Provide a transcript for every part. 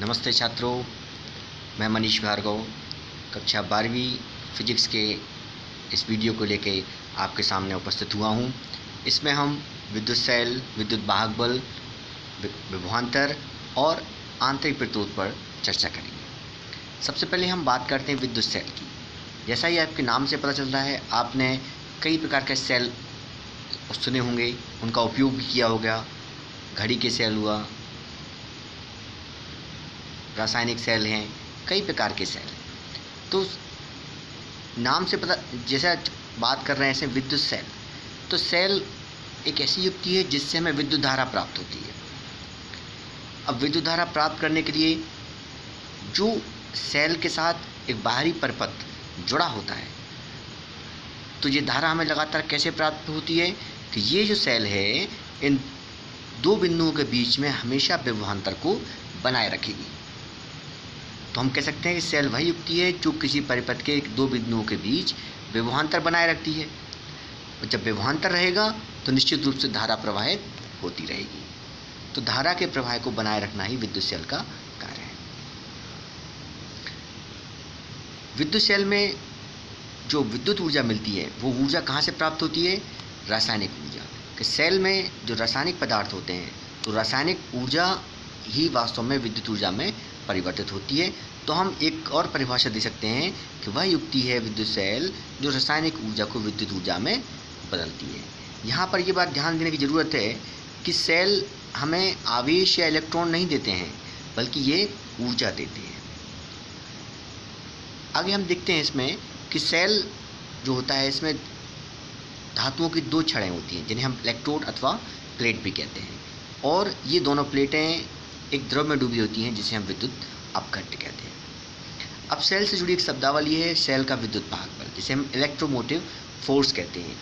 नमस्ते छात्रों, मैं मनीष भार्गव कक्षा 12वीं फिजिक्स के इस वीडियो को लेके आपके सामने उपस्थित हुआ हूँ। इसमें हम विद्युत सेल, विद्युत वाहक बल, विभवांतर और आंतरिक प्रतिरोध पर चर्चा करेंगे। सबसे पहले हम बात करते हैं विद्युत सेल की। जैसा ही आपके नाम से पता चल रहा है, आपने कई प्रकार के सेल सुने होंगे, उनका उपयोग भी किया होगा। घड़ी के सेल हुआ, रासायनिक सेल हैं, कई प्रकार के सेल हैं। तो नाम से पता, जैसा बात कर रहे हैं ऐसे विद्युत सेल, तो सेल एक ऐसी युक्ति है जिससे हमें विद्युत धारा प्राप्त होती है। अब विद्युत धारा प्राप्त करने के लिए जो सेल के साथ एक बाहरी परपथ जुड़ा होता है, तो ये धारा हमें लगातार कैसे प्राप्त होती है कि ये जो सेल है इन दो बिंदुओं के बीच में हमेशा विभवांतर को बनाए रखेगी। तो हम कह सकते हैं कि सेल वही युक्ति है जो किसी परिपथ के दो बिंदुओं के बीच विभवांतर बनाए रखती है। और जब विभवांतर रहेगा तो निश्चित रूप से धारा प्रवाहित होती रहेगी। तो धारा के प्रवाह को बनाए रखना ही विद्युत सेल का कार्य है। विद्युत सेल में जो विद्युत ऊर्जा मिलती है वो ऊर्जा कहाँ से प्राप्त होती है? रासायनिक ऊर्जा। कि सेल में जो रासायनिक पदार्थ होते हैं, तो रासायनिक ऊर्जा ही वास्तव में विद्युत ऊर्जा में परिवर्तित होती है। तो हम एक और परिभाषा दे सकते हैं कि वह युक्ति है विद्युत सेल जो रासायनिक ऊर्जा को विद्युत ऊर्जा में बदलती है। यहाँ पर ये बात ध्यान देने की ज़रूरत है कि सेल हमें आवेश या इलेक्ट्रॉन नहीं देते हैं, बल्कि ये ऊर्जा देते हैं। आगे हम देखते हैं इसमें कि सेल जो होता है, इसमें धातुओं की दो छड़ें होती हैं जिन्हें हम इलेक्ट्रोड अथवा प्लेट भी कहते हैं। और ये दोनों प्लेटें एक द्रव में डूबी होती हैं जिसे हम विद्युत अपघट्य कहते हैं। अब सेल से जुड़ी एक शब्दावली है सेल का विद्युत वाहक बल, जिसे हम इलेक्ट्रोमोटिव फोर्स कहते हैं।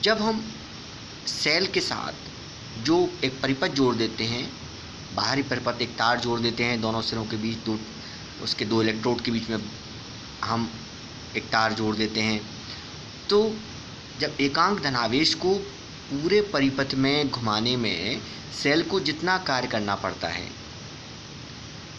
जब हम सेल के साथ जो एक परिपथ जोड़ देते हैं, बाहरी परिपथ एक तार जोड़ देते हैं, दोनों सिरों के बीच उसके दो इलेक्ट्रोड के बीच में हम एक तार जोड़ देते हैं, तो जब एकांक धनावेश को पूरे परिपथ में घुमाने में सेल को जितना कार्य करना पड़ता है,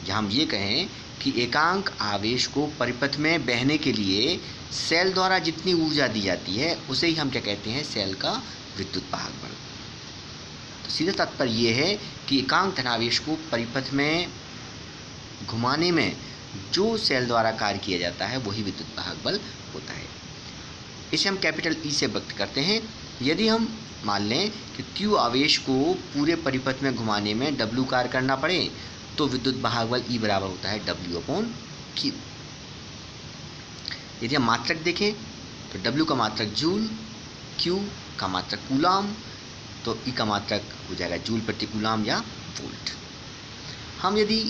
या हम ये कहें कि एकांक आवेश को परिपथ में बहने के लिए सेल द्वारा जितनी ऊर्जा दी जाती है, उसे ही हम क्या कहते हैं? सेल का विद्युत वाहक बल। तो सीधा तात्पर्य ये है कि एकांक धनावेश को परिपथ में घुमाने में जो सेल द्वारा कार्य किया जाता है वही विद्युत वाहक बल होता है। इसे हम कैपिटल ई से व्यक्त करते हैं। यदि हम मान लें कि Q आवेश को पूरे परिपथ में घुमाने में W कार्य करना पड़े, तो विद्युत वाहक बल E बराबर होता है W/Q। यदि हम मात्रक देखें तो W का मात्रक जूल, Q का मात्रक कूलाम, तो E का मात्रक हो जाएगा जूल प्रति कूलाम या वोल्ट। हम यदि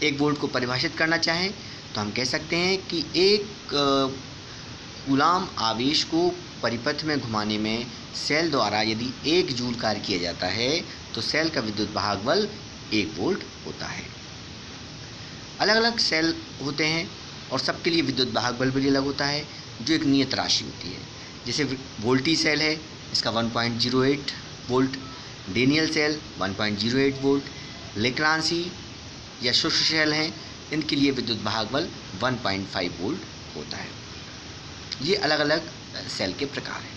1 वोल्ट को परिभाषित करना चाहें तो हम कह सकते हैं कि एक कूलाम आवेश को परिपथ में घुमाने में सेल द्वारा यदि 1 जूल कार्य किया जाता है तो सेल का विद्युत वाहक बल 1 वोल्ट होता है। अलग अलग सेल होते हैं और सबके लिए विद्युत वाहक बल भी अलग होता है, जो एक नियत राशि होती है। जैसे वोल्टी सेल है, इसका 1.08 वोल्ट, डेनियल सेल 1.08 वोल्ट, लेक्रांसी या शुष्क सेल हैं, इनके लिए विद्युत वाहक बल 1.5 वोल्ट होता है। ये अलग अलग सेल के प्रकार हैं।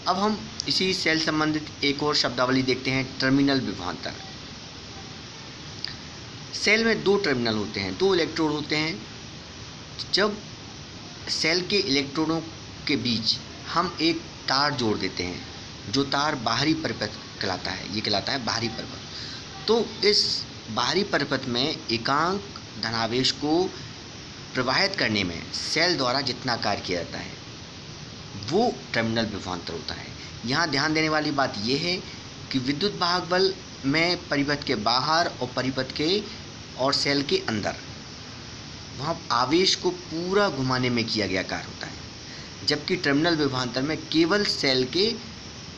अब हम इसी सेल संबंधित एक और शब्दावली देखते हैं, टर्मिनल विभवांतर। सेल में 2 टर्मिनल होते हैं, 2 इलेक्ट्रोड होते हैं। जब सेल के इलेक्ट्रोडों के बीच हम एक तार जोड़ देते हैं, जो तार बाहरी परिपथ कहलाता है, ये कहलाता है बाहरी परिपथ। तो इस बाहरी परिपथ में एकांक धनावेश को प्रवाहित करने में सेल द्वारा जितना कार्य किया जाता है वो टर्मिनल विभवांतर होता है। यहाँ ध्यान देने वाली बात यह है कि विद्युत वाहक बल में परिपथ के बाहर और परिपथ के और सेल के अंदर वहाँ आवेश को पूरा घुमाने में किया गया कार्य होता है, जबकि टर्मिनल विभवांतर में केवल सेल के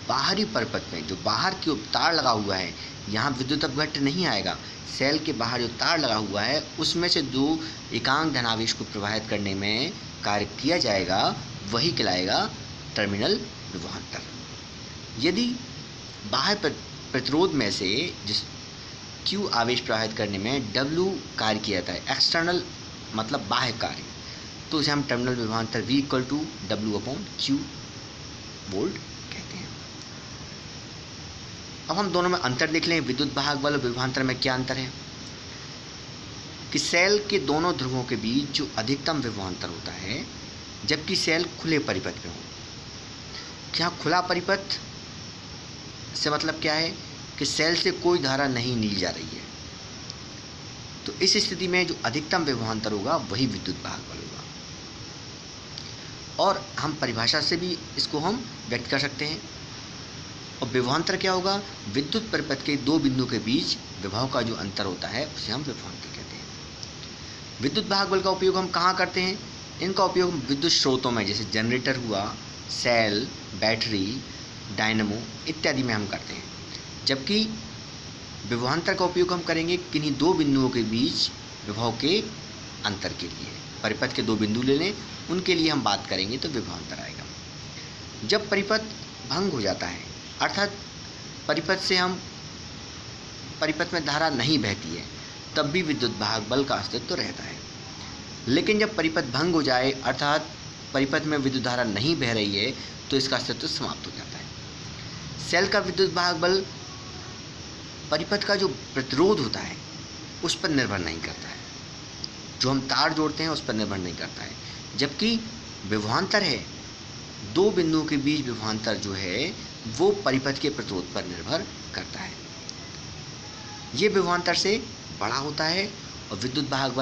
बाहरी परिपथ में जो बाहर की ओर तार लगा हुआ है, यहाँ विद्युत अपघट्य नहीं आएगा। सेल के बाहर जो तार लगा हुआ है उसमें से जो एकांक धनावेश को प्रवाहित करने में कार्य किया जाएगा वही कहलाएगा टर्मिनल विभवांतर। यदि बाह्य प्रतिरोध में से जिस Q आवेश प्रवाहित करने में W कार्य किया जाता है, एक्सटर्नल मतलब बाह्य कार्य, तो इसे हम टर्मिनल विभवांतर V equal to W/Q volt कहते हैं। अब हम दोनों में अंतर देख लें, विद्युत वाहक बल और विभवांतर में क्या अंतर है कि सेल के दोनों ध्रुवों के बीच जो अधिकतम विभवांतर होता है, जबकि सेल खुले परिपथ में हो। क्या खुला परिपथ से मतलब क्या है कि सेल से कोई धारा नहीं ली जा रही है, तो इस स्थिति में जो अधिकतम विभवांतर होगा वही विद्युत वाहक बल होगा। और हम परिभाषा से भी इसको हम व्यक्त कर सकते हैं। और विभवांतर क्या होगा, विद्युत परिपथ के दो बिंदु के बीच विभव का जो अंतर होता है उसे हम विभवांतर कहते हैं। विद्युत वाहक बल का उपयोग हम कहाँ करते हैं, इनका उपयोग विद्युत स्रोतों में जैसे जनरेटर हुआ, सेल, बैटरी, डायनमो इत्यादि में हम करते हैं। जबकि विभवांतर का उपयोग हम करेंगे किन्हीं दो बिंदुओं के बीच विभव के अंतर के लिए। परिपथ के दो बिंदु ले लें, उनके लिए हम बात करेंगे तो विभवांतर आएगा। जब परिपथ भंग हो जाता है, अर्थात परिपथ में धारा नहीं बहती है, तब भी विद्युत वाहक बल का अस्तित्व रहता है। लेकिन जब परिपथ भंग हो जाए, अर्थात परिपथ में विद्युत धारा नहीं बह रही है, तो इसका अस्तित्व समाप्त हो जाता है। सेल का विद्युत वाहक बल परिपथ का जो प्रतिरोध होता है उस पर निर्भर नहीं करता है, जो हम तार जोड़ते हैं उस पर निर्भर नहीं करता है। जबकि विभवांतर है, दो बिंदुओं के बीच विभवांतर जो है वो परिपथ के प्रतिरोध पर निर्भर करता है। ये विभवांतर से बड़ा होता है और विद्युत वाहक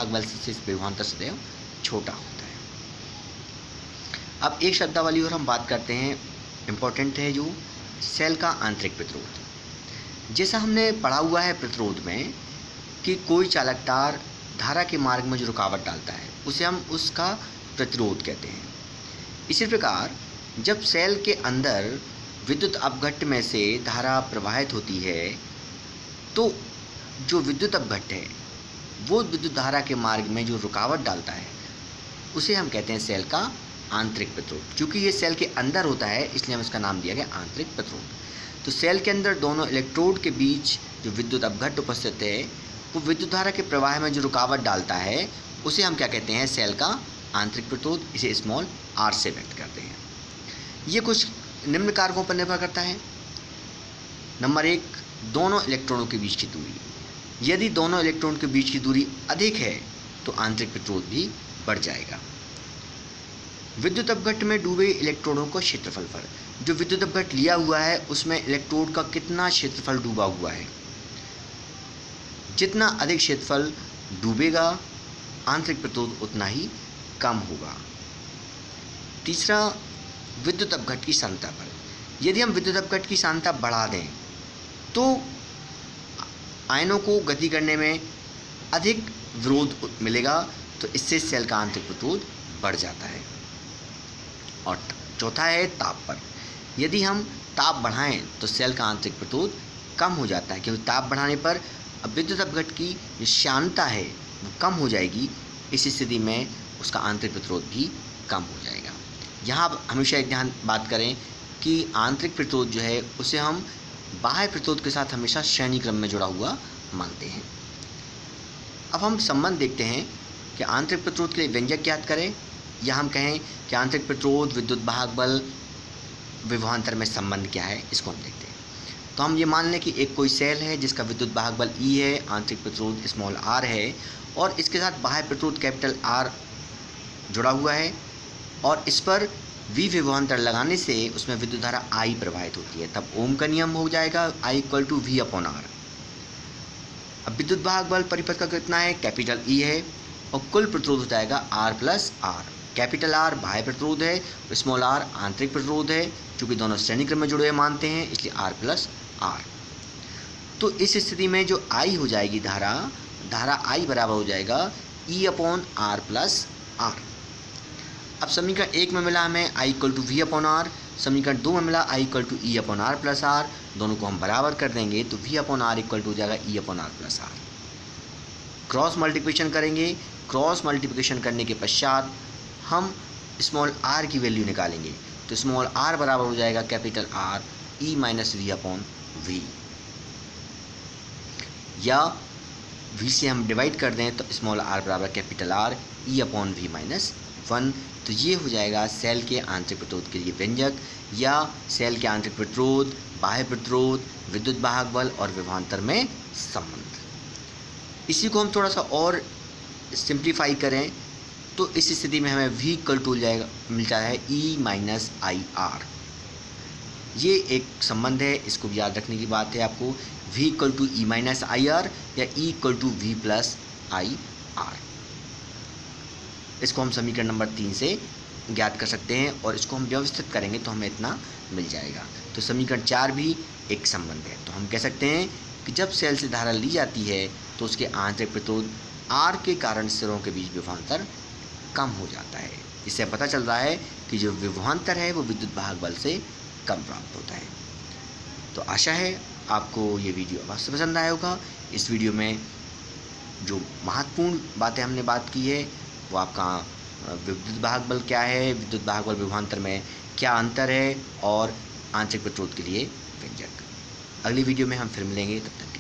बल से विभवांतर सदैव छोटा होता है। अब एक शब्दावली और हम बात करते हैं, इम्पोर्टेंट है, जो सेल का आंतरिक प्रतिरोध। जैसा हमने पढ़ा हुआ है प्रतिरोध में कि कोई चालक तार धारा के मार्ग में जो रुकावट डालता है उसे हम उसका प्रतिरोध कहते हैं। इसी प्रकार जब सेल के अंदर विद्युत अपघट्ट में से धारा प्रवाहित होती है, तो जो विद्युत अपघट्ट है वो विद्युत धारा के मार्ग में जो रुकावट डालता है उसे हम कहते हैं सेल का आंतरिक प्रतिरोध। क्योंकि ये सेल के अंदर होता है इसलिए हम इसका नाम दिया गया आंतरिक प्रतिरोध। तो सेल के अंदर दोनों इलेक्ट्रोड के बीच जो विद्युत अपघट्ट उपस्थित है, वो विद्युत धारा के प्रवाह में जो रुकावट डालता है उसे हम क्या कहते हैं, सेल का आंतरिक प्रतिरोध। इसे स्मॉल r से व्यक्त करते हैं। ये कुछ निम्न कारकों पर निर्भर करता है। नंबर 1, दोनों इलेक्ट्रॉनों के बीच की दूरी। यदि दोनों इलेक्ट्रॉन के बीच की दूरी अधिक है तो आंतरिक प्रतिरोध भी बढ़ जाएगा। विद्युत अपघट्ट में डूबे इलेक्ट्रोनों का क्षेत्रफल पर, जो विद्युत अपघट्ट लिया हुआ है उसमें इलेक्ट्रोड का कितना क्षेत्रफल डूबा हुआ है, जितना अधिक क्षेत्रफल डूबेगा आंतरिक प्रतिरोध उतना ही कम होगा। तीसरा, विद्युत अपघट्ट की सांद्रता पर। यदि हम विद्युत अपघट्ट की सांद्रता बढ़ा दें तो आयनों को गति करने में अधिक विरोध मिलेगा, तो इससे सेल का आंतरिक प्रतिरोध बढ़ जाता है। और चौथा है ताप पर। यदि हम ताप बढ़ाएं तो सेल का आंतरिक प्रतिरोध कम हो जाता है, क्योंकि ताप बढ़ाने पर अब विद्युत अपघट्ट की जो श्यानता है वो कम हो जाएगी। इस स्थिति में उसका आंतरिक प्रतिरोध भी कम हो जाएगा। यहाँ हमेशा एक ध्यान बात करें कि आंतरिक प्रतिरोध जो है उसे हम बाह्य प्रतिरोध के साथ हमेशा श्रेणी क्रम में जुड़ा हुआ मानते हैं। अब हम संबंध देखते हैं कि आंतरिक प्रतिरोध के लिए व्यंजक ज्ञात करें, या हम कहें कि आंतरिक प्रतिरोध, विद्युत वाहक बल, विभवांतर में संबंध क्या है, इसको हम देखते हैं। तो हम ये मान लें कि एक कोई सेल है जिसका विद्युत वाहक बल E है, आंतरिक प्रतिरोध स्मॉल r है, और इसके साथ बाह्य प्रतिरोध कैपिटल R जुड़ा हुआ है, और इस पर V विभवांतर लगाने से उसमें विद्युत धारा I प्रवाहित होती है। तब ओम का नियम हो जाएगा I = V/R। अब विद्युत वाहक बल परिपथ का कितना है, कैपिटल E है, और कुल प्रतिरोध हो जाएगा R + R। कैपिटल R बाह्य प्रतिरोध है, स्मॉल r आंतरिक प्रतिरोध है। चूँकि दोनों श्रेणी क्रम में जुड़े हुए मानते हैं इसलिए R + R। तो इस स्थिति में जो I हो जाएगी धारा I बराबर हो जाएगा E/R + R। अब समीकरण 1 में मिला हमें I = V/R, समीकरण 2 में मिला I = E/R + R। दोनों को हम बराबर कर देंगे तो V/R हो जाएगा E/R + R। क्रॉस मल्टीप्लिकेशन करेंगे, क्रॉस मल्टीप्लिकेशन करने के पश्चात हम स्मॉल r की वैल्यू निकालेंगे, तो स्मॉल r बराबर हो जाएगा कैपिटल R E - V/V। या V से हम डिवाइड कर दें तो स्मॉल r बराबर कैपिटल R E/V-1। तो ये हो जाएगा सेल के आंतरिक प्रतिरोध के लिए व्यंजक, या सेल के आंतरिक प्रतिरोध, बाह्य प्रतिरोध, विद्युत वाहक बल और विभवांतर में संबंध। इसी को हम थोड़ा सा और सिंप्लीफाई करें तो इस स्थिति में हमें V इक्वल टू मिलता है E-IR। ये एक संबंध है, इसको भी याद रखने की बात है आपको। V इक्वल टू E-IR या E इक्वल टू V+IR। इसको हम समीकरण नंबर 3 से ज्ञात कर सकते हैं और इसको हम व्यवस्थित करेंगे तो हमें इतना मिल जाएगा। तो समीकरण 4 भी एक संबंध है। तो हम कह सकते हैं कि जब सेल से धारा ली जाती है तो उसके आंतरिक प्रतिरोध R के कारण सिरों के बीच विभवांतर कम हो जाता है। इससे पता चल रहा है कि जो विभवांतर है वो विद्युत वाहक बल से कम प्राप्त होता है। तो आशा है आपको ये वीडियो अवश्य पसंद आया होगा। इस वीडियो में जो महत्वपूर्ण बातें हमने बात की है वो आपका विद्युत वाहक बल क्या है, विद्युत वाहक बल विभवांतर में क्या अंतर है और आंतरिक प्रतिरोध के लिए व्यंजक। अगली वीडियो में हम फिर मिलेंगे, तब तक